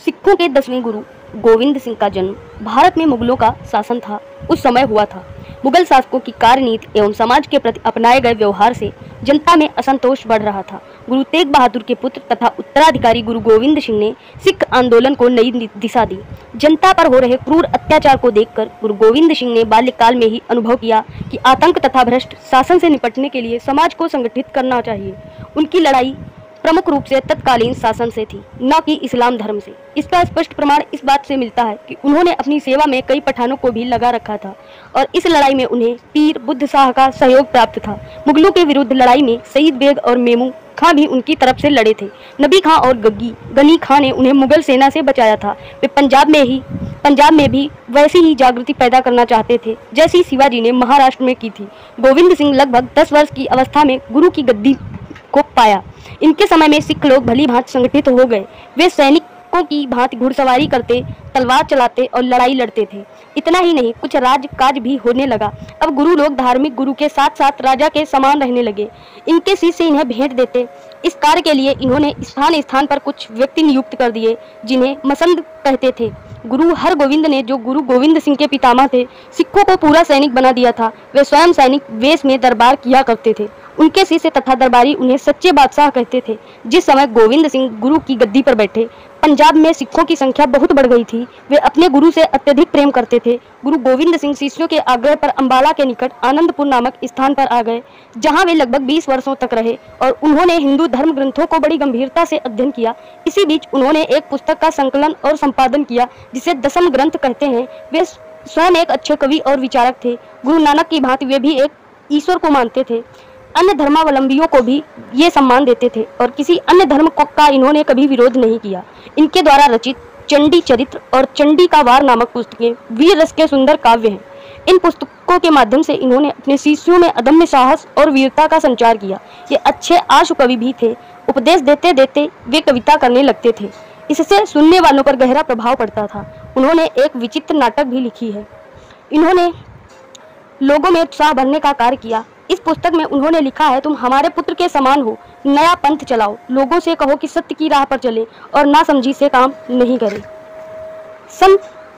सिखों के 10वें गुरु गोविंद सिंह का जन्म भारत में मुगलों का शासन था उस समय हुआ था। मुगल शासकों की कार्यनीति एवं समाज के प्रति अपनाए गए व्यवहार से जनता में असंतोष बढ़ रहा था। गुरु तेग बहादुर के पुत्र तथा उत्तराधिकारी गुरु गोविंद सिंह ने सिख आंदोलन को नई दिशा दी। जनता पर हो रहे क्रूर अत्याचार को देखकर गुरु गोविंद सिंह ने बाल्यकाल में ही अनुभव किया कि आतंक तथा भ्रष्ट शासन से निपटने के लिए समाज को संगठित करना चाहिए। उनकी लड़ाई प्रमुख रूप से तत्कालीन शासन से थी, न कि इस्लाम धर्म से। इसका स्पष्ट प्रमाण इस बात से मिलता है कि उन्होंने अपनी सेवा में कई पठानों को भी लगा रखा था और इस लड़ाई में उन्हें पीर बुद्ध शाह का सहयोग प्राप्त था। मुगलों के विरुद्ध लड़ाई में सईद बेग और मेमू खां भी उनकी तरफ से लड़े थे। नबी खां और गनी खां ने उन्हें मुगल सेना से बचाया था। वे पंजाब में भी वैसी ही जागृति पैदा करना चाहते थे जैसी शिवाजी ने महाराष्ट्र में की थी। गोविंद सिंह लगभग 10 वर्ष की अवस्था में गुरु की गद्दी को पाया। इनके समय में सिख लोग भली भांति संगठित हो गए। वे सैनिकों की भांति घुड़सवारी करते, तलवार चलाते और लड़ाई लड़ते थे। इतना ही नहीं, कुछ राज काज भी होने लगा। अब गुरु लोग धार्मिक गुरु के साथ साथ राजा के समान रहने लगे। इनके शिष्य इन्हें भेंट देते। इस कार्य के लिए इन्होंने स्थान स्थान पर कुछ व्यक्ति नियुक्त कर दिए जिन्हें मसंद कहते थे। गुरु हरगोविंद ने, जो गुरु गोविंद सिंह के पितामह थे, सिखों को पूरा सैनिक बना दिया था। वे स्वयं सैनिक वेश में दरबार किया करते थे। उनके शिष्य तथा दरबारी उन्हें सच्चे बादशाह कहते थे। जिस समय गोविंद सिंह गुरु की गद्दी पर बैठे, पंजाब में सिखों की संख्या बहुत बढ़ गई थी। वे अपने गुरु से अत्यधिक प्रेम करते थे। गुरु गोविंद सिंह शिष्यों के आग्रह पर अंबाला के निकट आनंदपुर नामक स्थान पर आ गए, जहां वे लगभग 20 वर्षों तक रहे और उन्होंने हिंदू धर्म ग्रंथों को बड़ी गंभीरता से अध्ययन किया। इसी बीच उन्होंने एक पुस्तक का संकलन और संपादन किया जिसे दशम ग्रंथ कहते हैं। वे स्वयं एक अच्छे कवि और विचारक थे। गुरु नानक की भांति वे भी एक ईश्वर को मानते थे। अन्य धर्मावलंबियों को भी ये सम्मान देते थे और किसी अन्य धर्म का इन्होंने कभी विरोध नहीं किया। इनके द्वारा रचित चंडी चरित्र और चंडी का वार नामक पुस्तकें वीर रस के सुंदर काव्य हैं। इन पुस्तकों के माध्यम से इन्होंने अपने शिष्यों में अदम्य साहस और वीरता का संचार किया। ये अच्छे आशु कवि भी थे। उपदेश देते देते वे कविता करने लगते थे। इससे सुनने वालों पर गहरा प्रभाव पड़ता था। उन्होंने एक विचित्र नाटक भी लिखी है। इन्होंने लोगों में उत्साह भरने का कार्य किया। इस पुस्तक में उन्होंने लिखा है, तुम हमारे पुत्र के समान हो, नया पंथ चलाओ, लोगों से कहो कि सत्य की राह पर चले और ना समझी से काम नहीं करें। सन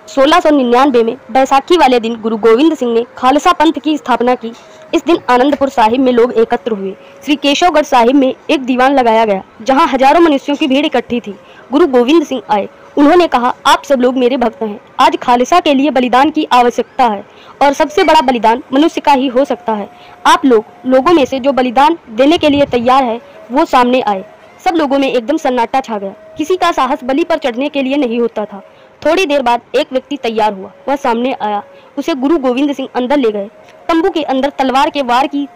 1699 में बैसाखी वाले दिन गुरु गोविंद सिंह ने खालसा पंथ की स्थापना की। इस दिन आनंदपुर साहिब में लोग एकत्र हुए। श्री केशवगढ़ साहिब में एक दीवान लगाया गया जहां हजारों मनुष्यों की भीड़ इकट्ठी थी। गुरु गोविंद सिंह आए। उन्होंने कहा, आप सब लोग मेरे भक्त हैं। आज खालसा के लिए बलिदान की आवश्यकता है और सबसे बड़ा बलिदान मनुष्य का ही हो सकता है। आप लोगों में से जो बलिदान देने के लिए तैयार है वो सामने आए। सब लोगों में एकदम सन्नाटा छा गया। किसी का साहस बलि पर चढ़ने के लिए नहीं होता था। थोड़ी देर बाद एक व्यक्ति तैयार हुआ। वह सामने आया। उसे गुरु गोविंद सिंह अंदर ले गए। तंबू के अंदर तलवार के वार की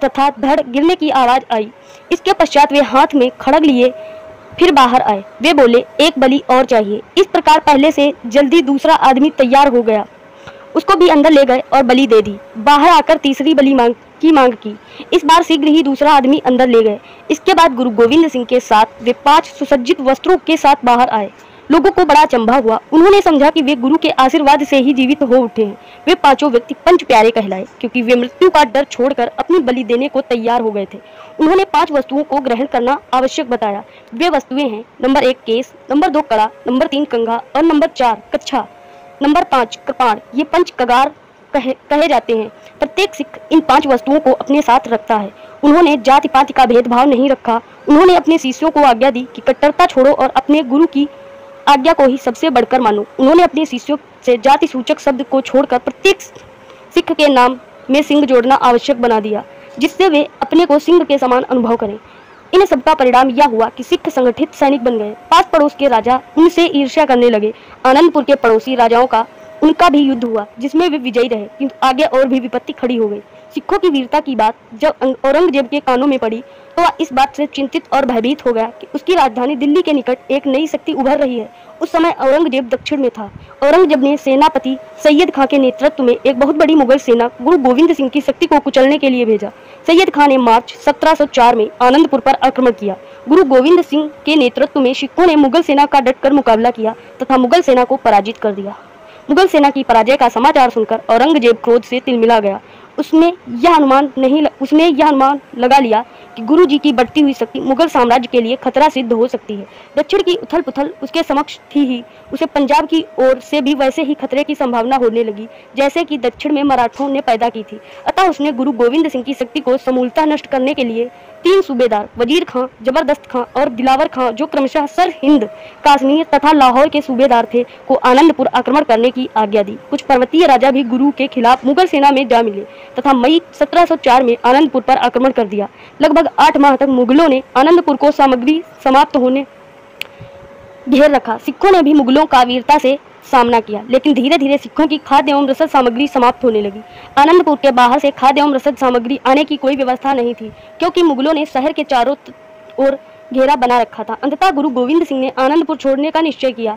तथा धड़ गिरने की आवाज आई। इसके पश्चात वे हाथ में खड़ग लिए फिर बाहर आए। वे बोले, एक बलि और चाहिए। इस प्रकार पहले से जल्दी दूसरा आदमी तैयार हो गया। उसको भी अंदर ले गए और बलि दे दी। बाहर आकर तीसरी बलि मांग की। इस बार शीघ्र ही दूसरा आदमी अंदर ले गए। इसके बाद गुरु गोविंद सिंह के साथ वे 5 सुसज्जित वस्त्रों के साथ बाहर आए। लोगों को बड़ा अचंभा हुआ। उन्होंने समझा कि वे गुरु के आशीर्वाद से ही जीवित हो उठे हैं। वे 5 व्यक्ति पंच प्यारे कहलाए क्योंकि वे मृत्यु का डर छोड़कर अपनी बलि देने को तैयार हो गए थे। उन्होंने 5 वस्तुओं को ग्रहण करना आवश्यक बताया। वे वस्तुएं हैं, नंबर 1 केस, नंबर 2 कड़ा, नंबर 3 कंघा और नंबर 4 कच्छा, नंबर 5 कृपाण। ये पंच कगार कहे जाते हैं। प्रत्येक सिख इन 5 वस्तुओं को अपने साथ रखता है। उन्होंने जाति पाति का भेदभाव नहीं रखा। उन्होंने अपने शिष्यों को आज्ञा दी कि कट्टरता छोड़ो और अपने गुरु की आज्ञा को ही सबसे बढ़कर मानो। उन्होंने अपने शिष्यों से जाति सूचक शब्द को छोड़कर प्रत्येक सिख के नाम में सिंह जोड़ना आवश्यक बना दिया, जिससे वे अपने को सिंह के समान अनुभव करें। इन सबका परिणाम यह हुआ कि सिख संगठित सैनिक बन गए। पास पड़ोस के राजा उनसे ईर्ष्या करने लगे। आनंदपुर के पड़ोसी राजाओं का उनका भी युद्ध हुआ जिसमें वे विजयी रहे, किंतु आगे और भी विपत्ति खड़ी हो गई। सिखों की वीरता की बात जब औरंगजेब के कानों में पड़ी तो वह इस बात से चिंतित और भयभीत हो गया कि उसकी राजधानी दिल्ली के निकट एक नई शक्ति उभर रही है। उस समय औरंगजेब दक्षिण में था। औरंगजेब ने सेनापति सैयद खां के नेतृत्व में एक बहुत बड़ी मुगल सेना गुरु गोविंद सिंह की शक्ति को कुचलने के लिए भेजा। सैयद खां ने मार्च 1704 में आनंदपुर पर आक्रमण किया। गुरु गोविंद सिंह के नेतृत्व में सिखों ने मुगल सेना का डटकर मुकाबला किया तथा मुगल सेना को पराजित कर दिया। मुगल सेना की पराजय का समाचार सुनकर औरंगजेब क्रोध से तिलमिला गया। उसने यह अनुमान लगा लिया कि गुरुजी की बढ़ती हुई शक्ति मुगल साम्राज्य के लिए खतरा सिद्ध हो सकती है। दक्षिण की उथल पुथल उसके समक्ष थी ही, उसे पंजाब की ओर से भी वैसे ही खतरे की संभावना होने लगी जैसे कि दक्षिण में मराठों ने पैदा की थी। अतः उसने गुरु गोविंद सिंह की शक्ति को समूलतः नष्ट करने के लिए 3 सूबेदार वजीर खां, जबरदस्त खां और दिलावर खां, जो क्रमशः सर हिंद, कश्मीर तथा लाहौर के सूबेदार थे, को आनंदपुर आक्रमण करने की आज्ञा दी। कुछ पर्वतीय राजा भी गुरु के खिलाफ मुगल सेना में जा मिले तथा मई 1704 में आनंदपुर पर आक्रमण कर दिया। लगभग 8 माह तक मुगलों ने आनंदपुर को सामग्री समाप्त होने घेर रखा। सिखों ने भी मुगलों का वीरता से सामना किया, लेकिन धीरे धीरे सिखों की खाद्य एवं रसद सामग्री समाप्त होने लगी। आनंदपुर के बाहर से खाद्य एवं रसद सामग्री आने की कोई व्यवस्था नहीं थी, क्योंकि मुगलों ने शहर के चारों ओर घेरा बना रखा था। अंततः गुरु गोविंद सिंह ने आनंदपुर छोड़ने का निश्चय किया।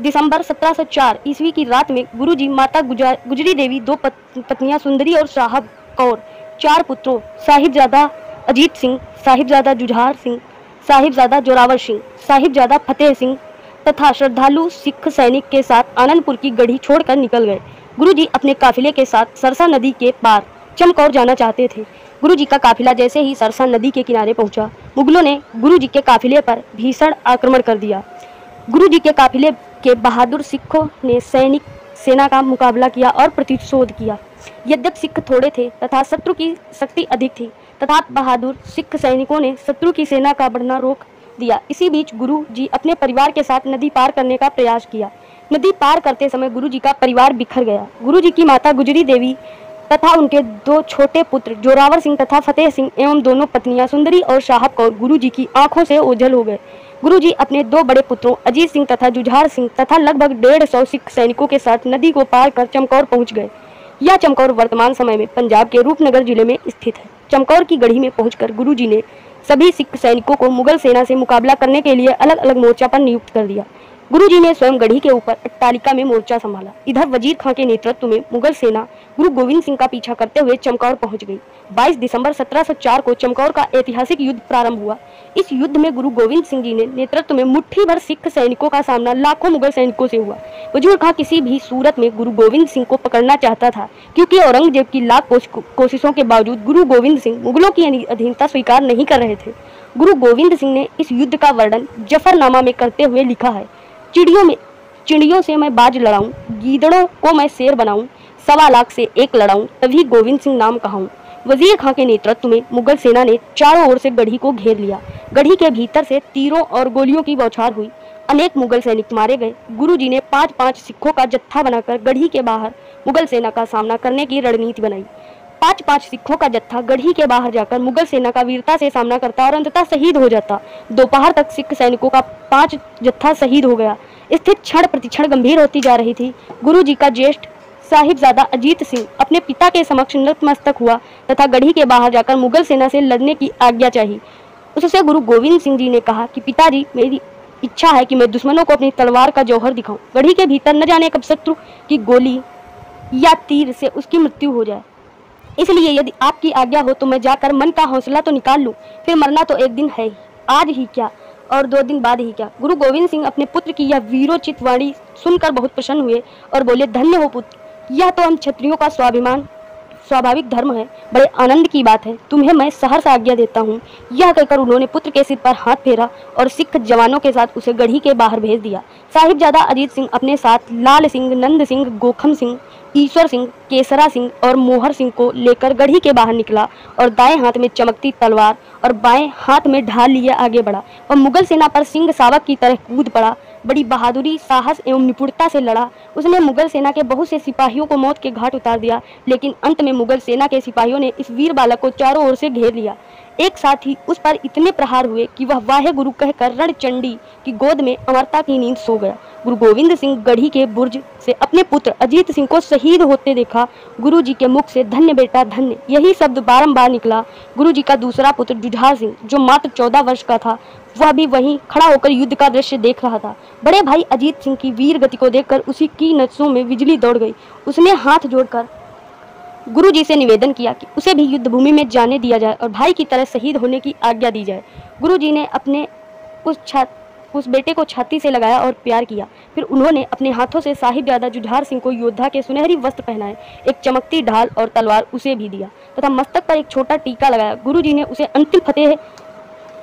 दिसंबर 1704 ईस्वी की रात में गुरुजी, माता गुजरी देवी, 2 पत्नियां सुंदरी और साहब कौर, 4 पुत्रों साहिबजादा अजीत सिंह, साहिबजादा जुझार सिंह, साहिबजादा जोरावर सिंह, साहिबजादा फतेह सिंह तथा श्रद्धालु सिख सैनिक के साथ आनंदपुर की गढ़ी छोड़कर निकल गए। गुरुजी अपने काफिले के साथ सरसा नदी के पार चमकौर जाना चाहते थे। गुरुजी का काफिला जैसे ही सरसा नदी के किनारे पहुंचा, मुगलों ने गुरुजी के काफिले पर भीषण आक्रमण कर दिया। गुरुजी के काफिले के बहादुर सिखों ने सेना का मुकाबला किया और प्रतिशोध किया। यद्यपि सिख थोड़े थे तथा शत्रु की शक्ति अधिक थी, तथा बहादुर सिख सैनिकों ने शत्रु की सेना का बढ़ना रोक दिया। इसी बीच गुरु जी अपने परिवार के साथ नदी पार करने का प्रयास किया। नदी पार करते समय गुरु जी का परिवार बिखर गया। गुरु जी की माता गुजरी देवी तथा उनके 2 छोटे पुत्र जोरावर सिंह तथा फतेह सिंह एवं दोनों पत्नियां सुंदरी और साहब कौर गुरु जी की आंखों से ओझल हो गए। गुरु जी अपने 2 बड़े पुत्रों अजीत सिंह तथा जुझार सिंह तथा लगभग 150 सिख सैनिकों के साथ नदी को पार कर चमकौर पहुंच गए। यह चमकौर वर्तमान समय में पंजाब के रूपनगर जिले में स्थित है। चमकौर की गढ़ी में पहुंचकर गुरु जी ने सभी सिख सैनिकों को मुगल सेना से मुकाबला करने के लिए अलग अलग मोर्चा पर नियुक्त कर दिया। गुरुजी ने स्वयं गढ़ी के ऊपर अट्टालिका में मोर्चा संभाला। इधर वजीर खां के नेतृत्व में मुगल सेना गुरु गोविंद सिंह का पीछा करते हुए चमकौर पहुंच गई। 22 दिसंबर 1704 को चमकौर का ऐतिहासिक युद्ध प्रारंभ हुआ। इस युद्ध में गुरु गोविंद सिंह जी ने नेतृत्व में मुट्ठी भर सिख सैनिकों का सामना लाखों मुगल सैनिकों से हुआ। वजीर खां किसी भी सूरत में गुरु गोविंद सिंह को पकड़ना चाहता था, क्योंकि औरंगजेब की लाख कोशिशों के बावजूद गुरु गोविंद सिंह मुगलों की अधीनता स्वीकार नहीं कर रहे थे। गुरु गोविंद सिंह ने इस युद्ध का वर्णन जफरनामा में करते हुए लिखा है, चिड़ियों से मैं बाज लड़ाऊं, गीदड़ों को मैं शेर बनाऊं, 1.25 लाख से 1 लड़ाऊं, तभी गोविंद सिंह नाम कहूं। वजीर खां के नेतृत्व में मुगल सेना ने चारों ओर से गढ़ी को घेर लिया। गढ़ी के भीतर से तीरों और गोलियों की बौछार हुई। अनेक मुगल सैनिक मारे गए। गुरुजी ने 5-5 सिखों का जत्था बनाकर गढ़ी के बाहर मुगल सेना का सामना करने की रणनीति बनाई। 5-5 सिखों का जत्था गढ़ी के बाहर जाकर मुगल सेना का वीरता से सामना करता और अंततः शहीद हो जाता। दोपहर तक सिख सैनिकों का 5 जत्था शहीद हो गया। स्थिति क्षण प्रतिक्षण गंभीर होती जा रही थी। गुरु जी का ज्येष्ठ साहिबजादा अजीत सिंह अपने पिता के समक्ष नतमस्तक हुआ तथा गढ़ी के बाहर जाकर मुगल सेना से लड़ने की आज्ञा चाही। उससे गुरु गोविंद सिंह जी ने कहा कि पिताजी, मेरी इच्छा है कि मैं दुश्मनों को अपनी तलवार का जौहर दिखाऊं। गढ़ी के भीतर न जाने कब शत्रु की गोली या तीर से उसकी मृत्यु हो जाए, इसलिए यदि आपकी आज्ञा हो तो मैं जाकर मन का हौसला तो निकाल लूं। फिर मरना तो एक दिन है ही, आज ही क्या और 2 दिन बाद ही क्या। गुरु गोविंद सिंह अपने पुत्र की यह वीरोचित वाणी सुनकर बहुत प्रसन्न हुए और बोले, धन्य हो पुत्र, यह तो हम क्षत्रियों का स्वाभाविक धर्म है। बड़े आनंद की बात है, तुम्हें मैं सहर्ष आज्ञा देता हूँ। यह कहकर उन्होंने पुत्र के सिर पर हाथ फेरा और सिख जवानों के साथ उसे गढ़ी के बाहर भेज दिया। साहिबजादा अजीत सिंह अपने साथ लाल सिंह, नंद सिंह, गोखम सिंह, ईश्वर सिंह, केसरा सिंह और मोहर सिंह को लेकर गढ़ी के बाहर निकला और दाएं हाथ में चमकती तलवार और बाएं हाथ में ढाल लिए आगे बढ़ा और मुगल सेना पर सिंह सावक की तरह कूद पड़ा। बड़ी बहादुरी, साहस एवं निपुणता से लड़ा। उसने मुगल सेना के बहुत से सिपाहियों को मौत के घाट उतार दिया, लेकिन अंत में मुगल सेना के सिपाहियों ने इस वीर बालक को चारों ओर से घेर लिया। एक साथ ही उस पर इतने प्रहार हुए कि वह वाहे गुरु कहकर रणचंडी की गोद में अमरता की नींद सो गया। गुरु गोविंद सिंह गढ़ी के बुर्ज से अपने पुत्र अजीत सिंह को शहीद होते देखा। गुरु जी के मुख से धन्य बेटा धन्य, यही शब्द बारंबार निकला। गुरु जी का दूसरा पुत्र जुझार सिंह, जो मात्र 14 वर्ष का था, वह भी वहीं खड़ा होकर युद्ध का दृश्य देख रहा था। बड़े भाई अजीत सिंह की वीर गति को देखकर उसी की नसों में बिजली दौड़ गई। उसने हाथ जोड़कर गुरु जी से निवेदन किया कि उसे भी युद्ध भूमि में जाने दिया जाए और भाई की तरह शहीद होने की आज्ञा दी जाए। गुरु जी ने अपने उस बेटे को छाती से लगाया और प्यार किया। फिर उन्होंने अपने हाथों से साहिबजादा जुझार सिंह को योद्धा के सुनहरी वस्त्र पहनाए, एक चमकती ढाल और तलवार उसे भी दिया तथा मस्तक पर एक छोटा टीका लगाया। गुरुजी ने उसे अंतिम फतेह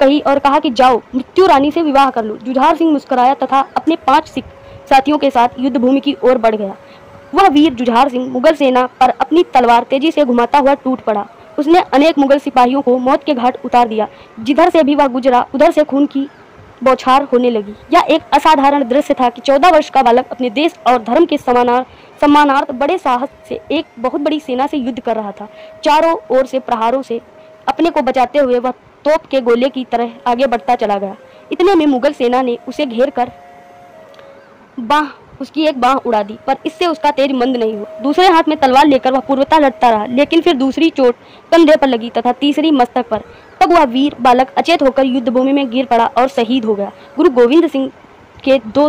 कही और कहा कि जाओ मृत्यु रानी से विवाह कर लो। जुझार सिंह मुस्कुराया तथा अपने 5 सिख साथियों के साथ युद्ध भूमि की ओर बढ़ गया। वह वीर जुझार सिंह मुगल सेना पर अपनी तलवार तेजी से घुमाता हुआ टूट पड़ा। उसने अनेक मुगल सिपाहियों को मौत के घाट उतार दिया। जिधर से भी वह गुजरा उधर से खून की बौछार होने लगी। यह एक असाधारण दृश्य था कि 14 वर्ष का बालक अपने देश और धर्म के सम्मानार्थ बड़े साहस से एक बहुत बड़ी सेना से युद्ध कर रहा था। चारों ओर से प्रहारों से अपने को बचाते हुए वह तोप के गोले की तरह आगे बढ़ता चला गया। इतने में मुगल सेना ने उसे घेर कर उसकी एक बाह उड़ा दी, पर इससे उसका तेज मंद नहीं हुआ। दूसरे हाथ में तलवार लेकर वह पूर्वता लड़ता रहा, लेकिन फिर दूसरी चोट कंधे पर लगी तथा तीसरी मस्तक पर। तब वह वीर बालक अचेत होकर युद्धभूमि में गिर पड़ा और शहीद हो गया। गुरु गोविंद सिंह के 2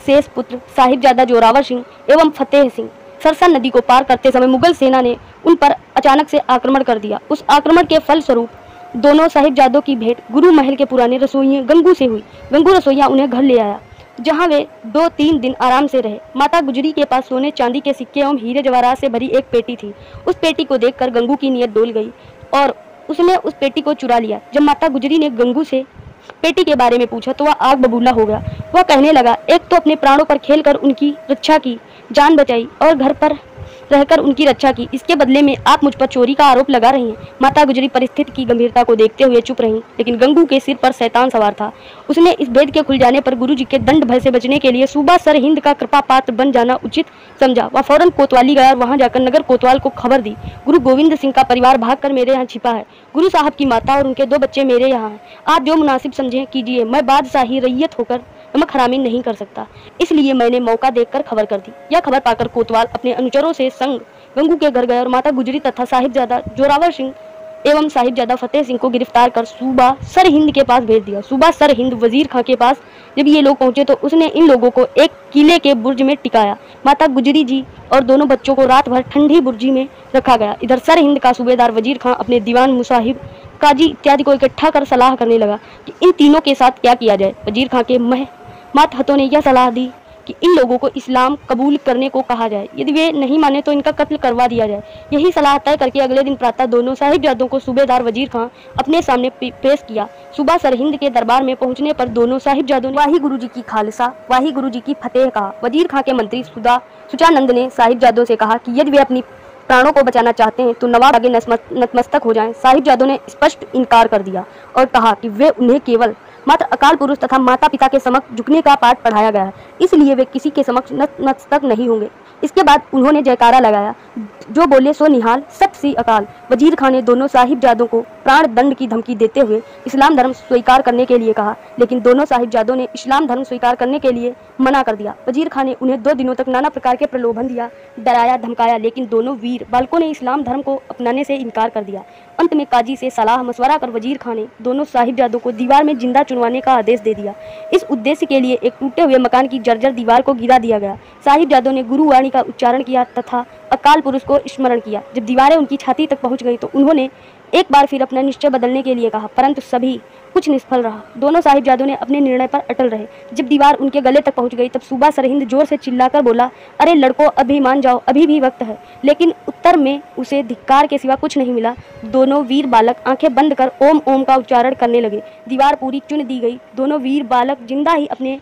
शेष पुत्र साहिबजादा जोरावर सिंह एवं फतेह सिंह सरसा नदी को पार करते समय मुगल सेना ने उन पर अचानक से आक्रमण कर दिया। उस आक्रमण के फलस्वरूप दोनों साहिबजादों की भेंट गुरु महल के पुराने रसोइये गंगू से हुई। गंगू रसोइया उन्हें घर ले आया, जहां वे 2-3 दिन आराम से रहे। माता गुजरी के पास सोने चांदी के सिक्के एवं हीरे जवाहरात से भरी एक पेटी थी। उस पेटी को देखकर गंगू की नीयत डोल गई और उसने उस पेटी को चुरा लिया। जब माता गुजरी ने गंगू से पेटी के बारे में पूछा तो वह आग बबूला हो गया। वह कहने लगा, एक तो अपने प्राणों पर खेलकर उनकी रक्षा की, जान बचाई और घर पर रहकर उनकी रक्षा की, इसके बदले में आप मुझ पर चोरी का आरोप लगा रही हैं। माता गुजरी परिस्थिति की गंभीरता को देखते हुए चुप रहीं, लेकिन गंगू के सिर पर शैतान सवार था। उसने इस भेद के खुल जाने पर गुरुजी के दंड भय से बचने के लिए सूबा सरहिंद का कृपा पात्र बन जाना उचित समझा। वह फौरन कोतवाली गया और वहां जाकर नगर कोतवाल को खबर दी, गुरु गोविंद सिंह का परिवार भागकर मेरे यहाँ छिपा है। गुरु साहब की माता और उनके 2 बच्चे मेरे यहाँ हैं। आप जो मुनासिब समझें कीजिए। मैं बादशाही रैयत होकर नमक हरामी नहीं कर सकता, इसलिए मैंने मौका देखकर खबर कर दी। यह खबर पाकर कोतवाल अपने अनुचरों से संग गंगू के घर गए और माता गुजरी तथा साहिबजादा जोरावर सिंह एवं साहिबजादा फतेह सिंह को गिरफ्तार कर सूबा सरहिंद के पास भेज दिया। सूबा सरहिंद वजीर खां के पास जब ये लोग पहुंचे तो उसने इन लोगों को एक किले के बुर्ज में टिकाया। माता गुजरी जी और दोनों बच्चों को रात भर ठंडी बुर्जी में रखा गया। इधर सरहिंद का सूबेदार वजीर खां अपने दीवान, मुसाहिब, काजी इत्यादि को इकट्ठा कर सलाह करने लगा कि इन तीनों के साथ क्या किया जाए। वजीर खां के मातहतों ने यह सलाह दी कि इन लोगों को इस्लाम कबूल करने को कहा जाए, यदि वे नहीं माने तो इनका कत्ल करवा दिया जाए। यही सलाह तय करके अगले दिन प्रातः दोनों साहिबजादों को सूबेदार वजीर खां अपने सामने पेश किया। सूबा सरहिंद के दरबार में पहुंचने पर दोनों साहिबजादों ने वाही गुरुजी की खालसा, वाही गुरुजी की फतेह कहा। वजीर खां के मंत्री सुचानंद ने साहिबजादों से कहा कि यदि वे अपनी प्राणों को बचाना चाहते हैं तो नवाब आगे नतमस्तक हो जाएं। साहिबजादों ने स्पष्ट इनकार कर दिया और कहा कि वे उन्हें केवल मात्र अकाल पुरुष तथा माता पिता के समक्ष झुकने का पाठ पढ़ाया गया है, इसलिए वे किसी के समक्ष नतमस्तक नहीं होंगे। इसके बाद उन्होंने जयकारा लगाया, जो बोले सो निहाल, सत श्री अकाल। वजीर खां ने दोनों साहिबजादों को प्राण दंड की धमकी देते हुए इस्लाम धर्म स्वीकार करने के लिए कहा, लेकिन दोनों साहिबजादों ने इस्लाम धर्म स्वीकार करने के लिए मना कर दिया। वजीर खां ने उन्हें 2 दिनों तक नाना प्रकार के प्रलोभन दिया, डराया, धमकाया, लेकिन दोनों वीर बालकों ने इस्लाम धर्म को अपनाने से इनकार कर दिया। अंत में काजी से सलाह मशवरा कर वजीर खां ने दोनों साहिबजादों को दीवार में जिंदा चुनवाने का आदेश दे दिया। इस उद्देश्य के लिए एक टूटे हुए मकान की जर्जर दीवार को गिरा दिया गया। साहिबजादों ने गुरुवाणी का उच्चारण किया तथा अकाल पुरुष को स्मरण किया। जब दीवारें उनकी छाती तक पहुंच गई तो उन्होंने एक बार फिर अपना निश्चय बदलने के लिए कहा, परंतु सभी कुछ निष्फल रहा। दोनों साहिबजादों ने अपने निर्णय पर अटल रहे। जब दीवार उनके गले तक पहुंच गई तब सूबा सरहिंद जोर से चिल्लाकर बोला, अरे लड़कों, अभी मान जाओ, अभी भी वक्त है। लेकिन उत्तर में उसे धिक्कार के सिवा कुछ नहीं मिला। दोनों वीर बालक आंखें बंद कर ओम ओम का उच्चारण करने लगे। दीवार पूरी चुन दी गई। दोनों वीर बालक जिंदा ही अपने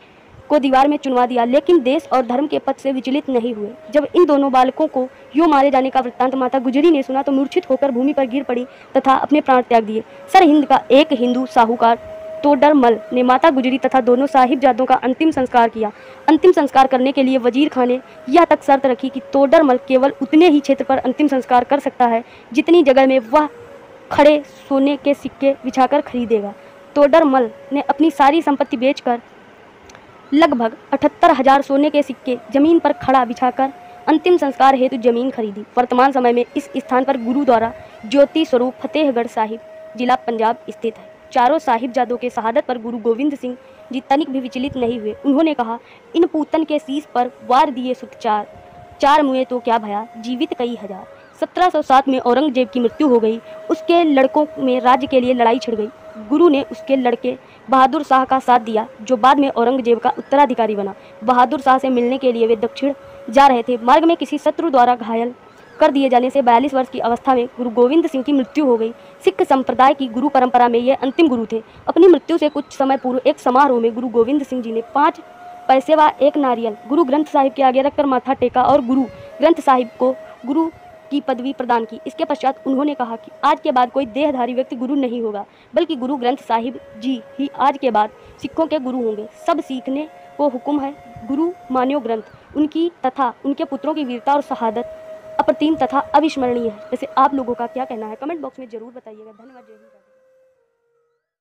को दीवार में चुनवा दिया, लेकिन देश और धर्म के पथ से विचलित नहीं हुए। जब इन दोनों बालकों को यूं मारे जाने का वृत्तांत माता गुजरी ने सुना तो मूर्छित होकर भूमि पर गिर पड़ी तथा अपने प्राण त्याग दिए। सरहिंद का एक हिंदू साहूकार तोडरमल ने माता गुजरी तथा दोनों साहिबजादों का अंतिम संस्कार किया। अंतिम संस्कार करने के लिए वजीर खां ने यह तक शर्त रखी कि तोडरमल केवल उतने ही क्षेत्र पर अंतिम संस्कार कर सकता है जितनी जगह में वह खड़े सोने के सिक्के बिछाकर खरीदेगा। तोडरमल ने अपनी सारी संपत्ति बेचकर लगभग 78,000 सोने के सिक्के जमीन पर खड़ा बिछाकर अंतिम संस्कार हेतु जमीन खरीदी। वर्तमान समय में इस स्थान पर गुरुद्वारा ज्योति स्वरूप फतेहगढ़ साहिब, जिला पंजाब स्थित है। चारों साहिबजादों के शहादत पर गुरु गोविंद सिंह जी तनिक भी विचलित नहीं हुए। उन्होंने कहा, इन पूतन के शीश पर वार दिए सुत चार मुए तो क्या भया, जीवित कई हजार। 1707 में औरंगजेब की मृत्यु हो गई। उसके लड़कों में राज्य के लिए लड़ाई छिड़ गई। गुरु ने उसके लड़के बहादुर शाह का साथ दिया, जो बाद में औरंगजेब का उत्तराधिकारी बना। बहादुर शाह से मिलने के लिए वे दक्षिण जा रहे थे। मार्ग में किसी शत्रु द्वारा घायल कर दिए जाने से 42 वर्ष की अवस्था में गुरु गोविंद सिंह की मृत्यु हो गई। सिख संप्रदाय की गुरु परंपरा में ये अंतिम गुरु थे। अपनी मृत्यु से कुछ समय पूर्व एक समारोह में गुरु गोविंद सिंह जी ने 5 पैसे व 1 नारियल गुरु ग्रंथ साहिब के आगे रखकर माथा टेका और गुरु ग्रंथ साहिब को गुरु की पदवी प्रदान की। इसके पश्चात उन्होंने कहा कि आज के बाद कोई देहधारी व्यक्ति गुरु नहीं होगा, बल्कि गुरु ग्रंथ साहिब जी ही आज के बाद सिखों के गुरु होंगे। सब सीखने को हुक्म है, गुरु मान्यो ग्रंथ। उनकी तथा उनके पुत्रों की वीरता और शहादत अप्रतिम तथा अविस्मरणीय है। वैसे आप लोगों का क्या कहना है, कमेंट बॉक्स में जरूर बताइएगा। धन्यवाद। जय हिंद।